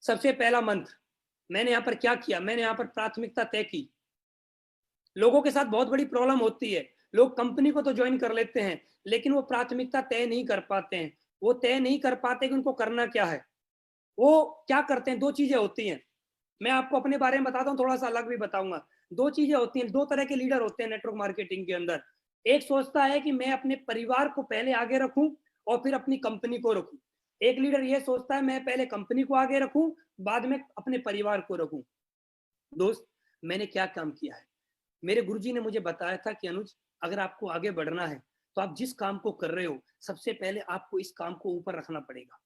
सबसे पहला मंत्र मैंने यहाँ पर क्या किया, मैंने यहाँ पर प्राथमिकता तय की। लोगों के साथ बहुत बड़ी प्रॉब्लम होती है, लोग कंपनी को तो ज्वाइन कर लेते हैं लेकिन वो प्राथमिकता तय नहीं कर पाते हैं। वो तय नहीं कर पाते कि उनको करना क्या है। वो क्या करते हैं, दो चीजें होती हैं। मैं आपको अपने बारे में बताता हूँ, थोड़ा सा अलग भी बताऊंगा। दो चीजें होती हैं, दो तरह के लीडर होते हैं नेटवर्क मार्केटिंग के अंदर। एक सोचता है कि मैं अपने परिवार को पहले आगे रखूं और फिर अपनी कंपनी को रखूं। एक लीडर ये सोचता है मैं पहले कंपनी को आगे रखूं, बाद में अपने परिवार को रखूं। दोस्त, मैंने क्या काम किया है, मेरे गुरुजी ने मुझे बताया था कि अनुज, अगर आपको आगे बढ़ना है तो आप जिस काम को कर रहे हो सबसे पहले आपको इस काम को ऊपर रखना पड़ेगा,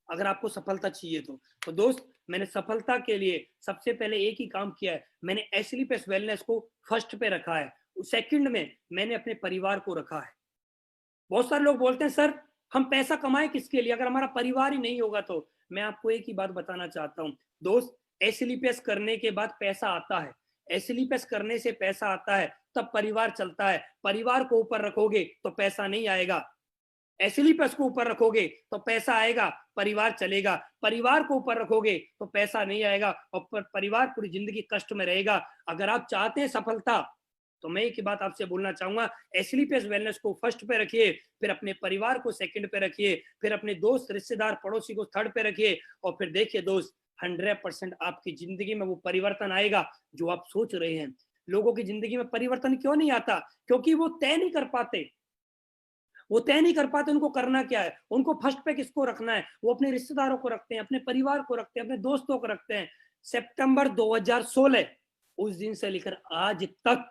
अगर आपको सफलता चाहिए तो दोस्त, मैंने सफलता के लिए सबसे पहले एक ही काम किया है, मैंने एसलीपेस वेलनेस को फर्स्ट पे रखा है। सेकंड में मैंने अपने परिवार को रखा है। बहुत सारे लोग बोलते हैं सर हम पैसा कमाए किसके लिए, अगर हमारा परिवार ही नहीं होगा तो। मैं आपको एक ही बात बताना चाहता हूँ दोस्त, एसलीपेस करने के बाद पैसा आता है, एसलीपेस करने से पैसा आता है, तब परिवार चलता है। परिवार को ऊपर रखोगे तो पैसा नहीं आएगा, एसलीपेस को ऊपर रखोगे तो पैसा आएगा, परिवार चलेगा। परिवार को ऊपर रखोगे तो पैसा नहीं आएगा और परिवार पूरी जिंदगी कष्ट में रहेगा। अगर आप चाहते हैं सफलता तो मैं एक ही बात आपसे बोलना चाहूंगा, एसलीपेस वेलनेस को फर्स्ट पे रखिए, फिर अपने परिवार को सेकंड पे रखिए, फिर अपने दोस्त रिश्तेदार पड़ोसी को थर्ड पे रखिए, और फिर देखिए दोस्त 100% आपकी जिंदगी में वो परिवर्तन आएगा जो आप सोच रहे हैं। लोगों की जिंदगी में परिवर्तन क्यों नहीं आता, क्योंकि वो तय नहीं कर पाते, वो तय नहीं कर पाते उनको करना क्या है, उनको फर्स्ट पे किसको रखना है। वो अपने रिश्तेदारों को रखते हैं, अपने परिवार को रखते हैं, अपने दोस्तों को रखते हैं। सितंबर 2016 उस दिन से लेकर आज तक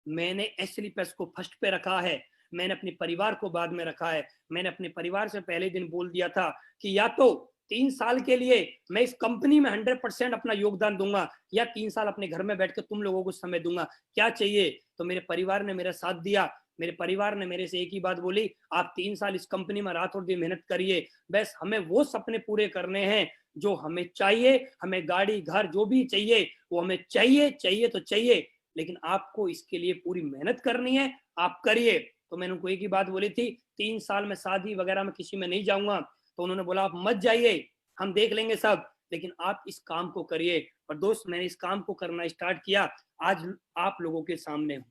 मैंने एसलीपेस को फर्स्ट पे रखा है, मैंने अपने परिवार को बाद में रखा है। मैंने अपने परिवार से पहले दिन बोल दिया था कि या तो 3 साल के लिए मैं इस कंपनी में 100% अपना योगदान दूंगा, या 3 साल अपने घर में बैठ के तुम लोगों को समय दूंगा, क्या चाहिए। तो मेरे परिवार ने मेरा साथ दिया। मेरे परिवार ने मेरे से एक ही बात बोली, आप 3 साल इस कंपनी में रात और दिन मेहनत करिए, बस हमें वो सपने पूरे करने हैं जो हमें चाहिए। हमें गाड़ी घर जो भी चाहिए वो हमें चाहिए, चाहिए तो चाहिए, लेकिन आपको इसके लिए पूरी मेहनत करनी है, आप करिए। तो मैंने उनको एक ही बात बोली थी, 3 साल में शादी वगैरह में किसी में नहीं जाऊंगा। तो उन्होंने बोला आप मत जाइए, हम देख लेंगे सब, लेकिन आप इस काम को करिए। और दोस्त, मैंने इस काम को करना स्टार्ट किया, आज आप लोगों के सामने हूं।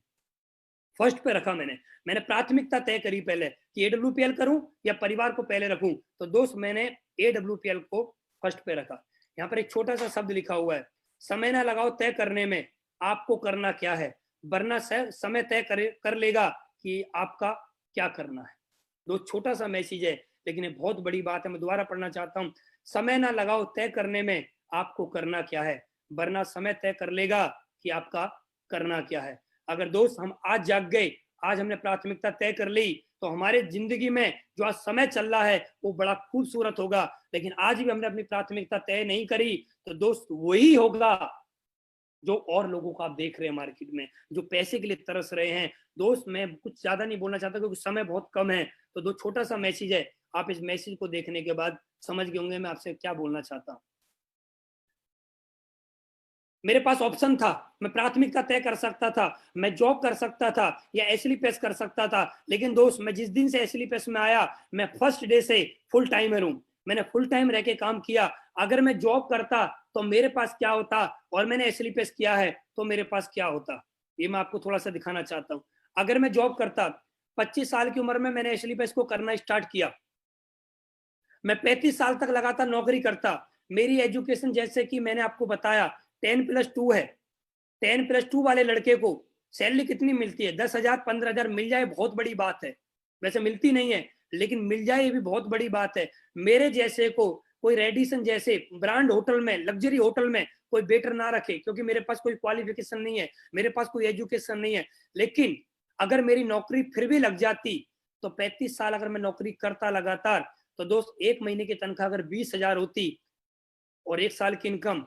फर्स्ट पे रखा मैंने प्राथमिकता तय करी पहले कि एडब्ल्यूपीएल करूं या परिवार को पहले रखूं। तो दोस्त, मैंने एडब्ल्यूपीएल को फर्स्ट पे रखा। यहाँ पर एक छोटा सा शब्द लिखा हुआ है, समय ना लगाओ तय करने में, आपको करना क्या है, वरना समय तय कर लेगा कि आपका क्या करना है। दो छोटा सा मैसेज है लेकिन ये बहुत बड़ी बात है, मैं दोबारा पढ़ना चाहता हूँ। समय ना लगाओ तय करने में, आपको करना क्या है, वरना समय तय कर लेगा कि आपका करना क्या है। अगर दोस्त हम आज जाग गए, आज हमने प्राथमिकता तय कर ली, तो हमारे जिंदगी में जो आज समय चल रहा है वो बड़ा खूबसूरत होगा। लेकिन आज भी हमने अपनी प्राथमिकता तय नहीं करी तो दोस्त वही होगा जो और लोगों को आप देख रहे हैं मार्केट में, जो पैसे के लिए तरस रहे हैं। दोस्त, मैं कुछ ज्यादा नहीं बोलना चाहता क्योंकि समय बहुत कम है। तो दो छोटा सा मैसेज है, आप इस मैसेज को देखने के बाद समझ गए होंगे मैं आपसे क्या बोलना चाहता हूं। मेरे पास ऑप्शन था, मैं प्राथमिकता तय कर सकता था, मैं जॉब कर सकता था या एसलीपेस कर सकता था। लेकिन दोस्त, मैं जिस दिन से एसलीपेस में आया, मैं फर्स्ट डे से फुल टाइमर हूं। मैंने फुल टाइम रह के काम किया। अगर मैं जॉब करता तो मेरे पास क्या होता, और मैंने एसलीपेस किया है तो मेरे पास क्या होता, ये मैं आपको थोड़ा सा दिखाना चाहता हूँ। अगर मैं जॉब करता, 25 साल की उम्र में मैंने एसलीपेस को करना स्टार्ट किया, मैं 35 साल तक लगातार नौकरी करता। मेरी एजुकेशन जैसे कि मैंने आपको बताया 10+2 है। 10+2 वाले लड़के को सैलरी कितनी मिलती है, 10,000 15,000 मिल जाए बहुत बड़ी बात है। वैसे मिलती नहीं है लेकिन मिल जाए ये भी बहुत बड़ी बात है। मेरे जैसे को कोई रेडिसन जैसे ब्रांड होटल में, लग्जरी होटल में कोई वेटर ना रखे, क्योंकि मेरे पास कोई क्वालिफिकेशन नहीं है, मेरे पास कोई एजुकेशन नहीं है। लेकिन अगर मेरी नौकरी फिर भी लग जाती तो 35 साल अगर मैं नौकरी करता लगातार, तो दोस्त एक महीने की तनख्वाह अगर 20,000 होती और एक साल की इनकम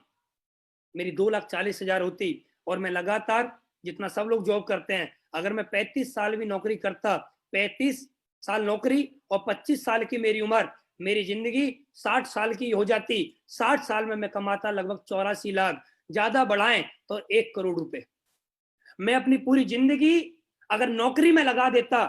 मेरी 2,40,000 होती, और मैं लगातार जितना सब लोग जॉब करते हैं, अगर मैं 35 साल भी नौकरी करता, 35 साल नौकरी और 25 साल की मेरी उम्र, मेरी जिंदगी 60 साल की हो जाती। 60 साल में मैं कमाता लगभग 84 लाख, ज्यादा बढ़ाएं तो 1 करोड़ रुपए। मैं अपनी पूरी जिंदगी अगर नौकरी में लगा देता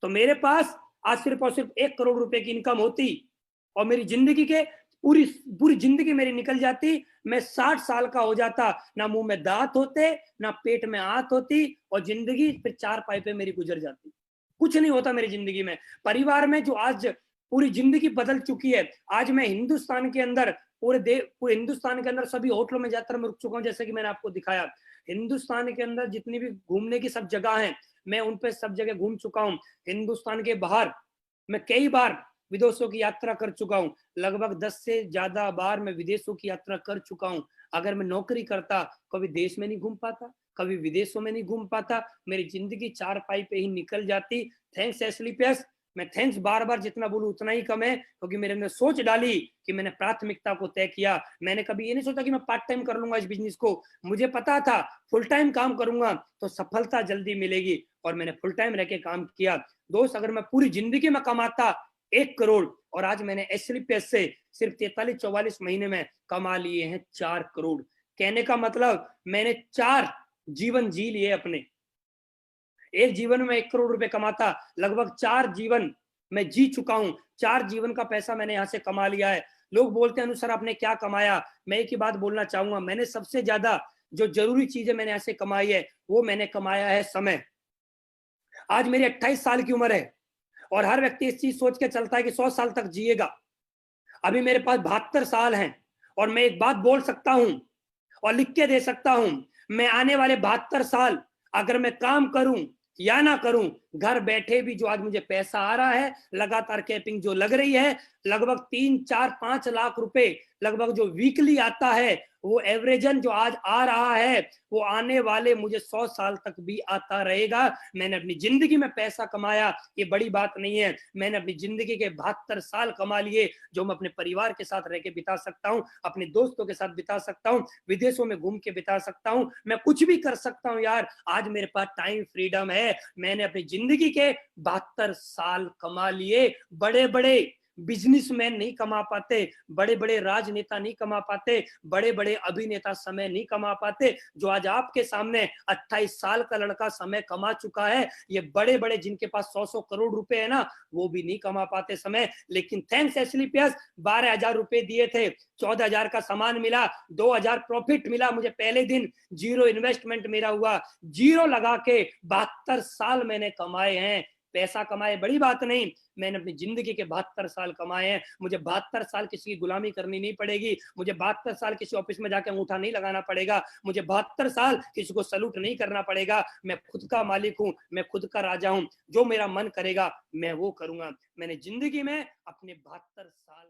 तो मेरे पास आज सिर्फ और सिर्फ 1 करोड़ रुपए की इनकम होती, और मेरी जिंदगी के पूरी पूरी जिंदगी मेरी निकल जाती, मैं 60 साल का हो जाता, ना मुंह में दांत होते, ना पेट में आंत होती, और जिंदगी फिर 4 पाई पे मेरी गुजर जाती। कुछ नहीं होता मेरी जिंदगी में। परिवार में जो आज पूरी जिंदगी बदल चुकी है, आज मैं हिंदुस्तान के अंदर पूरे हिंदुस्तान के अंदर सभी होटलों में यात्रा में रुक चुका हूँ, जैसे कि मैंने आपको दिखाया। हिंदुस्तान के अंदर जितनी भी घूमने की सब जगह हैं, मैं उन पे सब जगह घूम चुका हूँ। हिंदुस्तान के बाहर मैं कई बार विदेशों की यात्रा कर चुका हूँ। लगभग 10 से ज्यादा बार मैं विदेशों की यात्रा कर चुका हूँ। अगर मैं नौकरी करता, कभी देश में नहीं घूम पाता, कभी विदेशों में नहीं घूम पाता, मेरी जिंदगी 4 पाई पे ही निकल जाती। Thanks Asclepius. मैं थैंक्स बार बार जितना बोलूं उतना ही कम है, क्योंकि मेरे अंदर सोच डाली कि मैंने प्राथमिकता को तय किया। मैंने कभी ये नहीं सोचा कि मैं पार्ट टाइम कर लूंगा इस बिजनेस को। मुझे पता था फुल टाइम काम करूंगा तो सफलता जल्दी मिलेगी, और मैंने फुल टाइम रह के काम किया। दोस्त, अगर मैं पूरी जिंदगी में कमाता 1 करोड़, और आज मैंने एस्क्लेपियस से सिर्फ 43-44 महीने में कमा लिए हैं 4 करोड़। कहने का मतलब मैंने 4 जीवन जी लिए अपने। एक जीवन में 1 करोड़ रुपए कमाता, लगभग 4 जीवन मैं जी चुका हूं। 4 जीवन का पैसा मैंने यहां से कमा लिया है। लोग बोलते हैं अनुसार आपने क्या कमाया, मैं एक ही बात बोलना चाहूंगा, मैंने सबसे ज्यादा जो जरूरी चीजें मैंने यहां से कमाई है, वो मैंने कमाया है समय। आज मेरी 28 साल की उम्र है, और हर व्यक्ति इस चीज सोच के चलता है कि 100 साल तक जिएगा। अभी मेरे पास 72 साल हैं, और मैं एक बात बोल सकता हूं और लिख के दे सकता हूं, मैं आने वाले 72 साल अगर मैं काम करूं या ना करूं, घर बैठे भी जो आज मुझे पैसा आ रहा है, लगातार कैपिंग जो लग रही है, लगभग 3-4-5 लाख रुपए लगभग जो वीकली आता है, वो एवरेजन जो आज आ रहा है, वो आने वाले मुझे 100 साल तक भी आता रहेगा। मैंने अपनी जिंदगी में पैसा कमाया, ये बड़ी बात नहीं है। मैंने अपनी जिंदगी के 72 साल कमा लिए, जो मैं अपने परिवार के साथ रह के बिता सकता हूँ, अपने दोस्तों के साथ बिता सकता हूँ, विदेशों में घूम के बिता सकता हूँ, मैं कुछ भी कर सकता हूँ यार। आज मेरे पास टाइम फ्रीडम है। मैंने अपनी जिंदगी के 72 साल कमा लिए। बड़े बड़े बिजनेसमैन नहीं कमा पाते, बड़े बड़े राजनेता नहीं कमा पाते, बड़े बड़े अभिनेता समय नहीं कमा पाते, जो आज आपके सामने 28 साल का लड़का समय कमा चुका है। ये बड़े बड़े जिनके पास 100 करोड़ रुपए है ना, वो भी नहीं कमा पाते समय। लेकिन थैंक्स एस्क्लेपियस, 12,000 रुपए दिए थे, 14,000 का सामान मिला, 2,000 प्रॉफिट मिला मुझे पहले दिन। 0 इन्वेस्टमेंट मेरा हुआ, 0 लगा के 72 साल मैंने कमाए हैं। पैसा कमाए बड़ी बात नहीं, मैंने अपनी जिंदगी के 72 साल कमाए हैं। मुझे 72 साल किसी की गुलामी करनी नहीं पड़ेगी, मुझे 72 साल किसी ऑफिस में जाकर अंगूठा नहीं लगाना पड़ेगा, मुझे 72 साल किसी को सलूट नहीं करना पड़ेगा। मैं खुद का मालिक हूं, मैं खुद का राजा हूं, जो मेरा मन करेगा मैं वो करूंगा। मैंने जिंदगी में अपने 72 साल